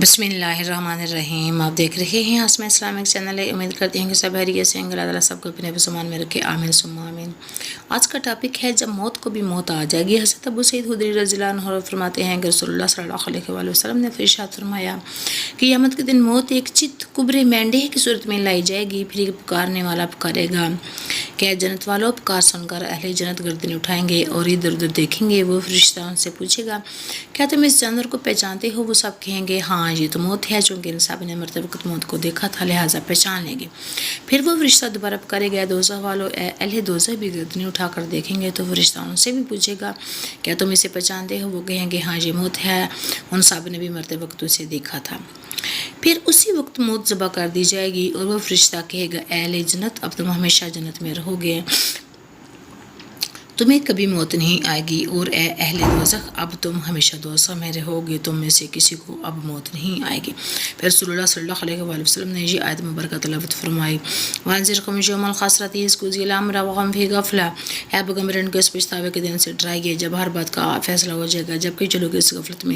بسم اللہ الرحمن الرحیم۔ آپ دیکھ رہے ہیں آسمہ اسلامک چینل ہے۔ امید کرتے ہیں کہ سب خیریت سے ہیں۔ اللہ تعالیٰ سب کو اپنے سامان میں رکھے، آمین ثم آمین۔ آج کا ٹاپک ہے جب موت کو بھی موت آ جائے گی۔ حضرت ابو سعید خدری رضی اللہ عنہ فرماتے ہیں کہ رسول اللہ صلی اللہ علیہ وآلہ وسلم نے ارشاد فرمایا کہ قیامت کے دن موت ایک چت کبرے مینڈے کی صورت میں لائی جائے گی۔ پھر ایک پکارنے والا پکارے گا کہ جنت والوں، پکار سن کر اہل جنت گردن اٹھائیں گے اور ادھر ادھر دیکھیں گے۔ وہ فرشتہ ان سے پوچھے گا کیا تم اس جانور کو پہچانتے ہو؟ وہ سب کہیں گے ہاں یہ تو موت ہے، چونکہ ان سب نے مرتے وقت موت کو دیکھا تھا لہٰذا پہچان لیں گے۔ پھر وہ فرشتہ دوبارہ پکارے گا دوزخ والوں، اہل دوزخ بھی گردنیں اٹھا کر دیکھیں گے تو فرشتہ ان سے بھی پوچھے گا کیا تم اسے پہچانتے ہو؟ وہ کہیں گے ہاں یہ موت ہے، ان سب نے بھی مرتے وقت اسے دیکھا تھا۔ پھر اسی وقت موت ذبح کر دی جائے گی اور وہ فرشتہ کہے گا اہل جنت اب تم ہمیشہ جنت میں رہو گے، تمہیں کبھی موت نہیں آئے گی، اور اے اہل دوزخ اب تم ہمیشہ دوزخ میں رہو گے، تم میں سے کسی کو اب موت نہیں آئے گی۔ پھر رسول اللہ صلی اللہ علیہ وآلہ وسلم نے یہ آیت مبارکہ تلاوت فرمائی، وَأَنذِرْهُمْ يَوْمَ الْحَسْرَةِ إِذْ قُضِيَ الْأَمْرُ وَهُمْ فِي غَفْلَةٍ، اے پیغمبر ان کو اس پچھتاوے کے دن سے ڈرائیے جب ہر بات کا فیصلہ ہو جائے گا جبکہ جو لوگ اس غفلت میں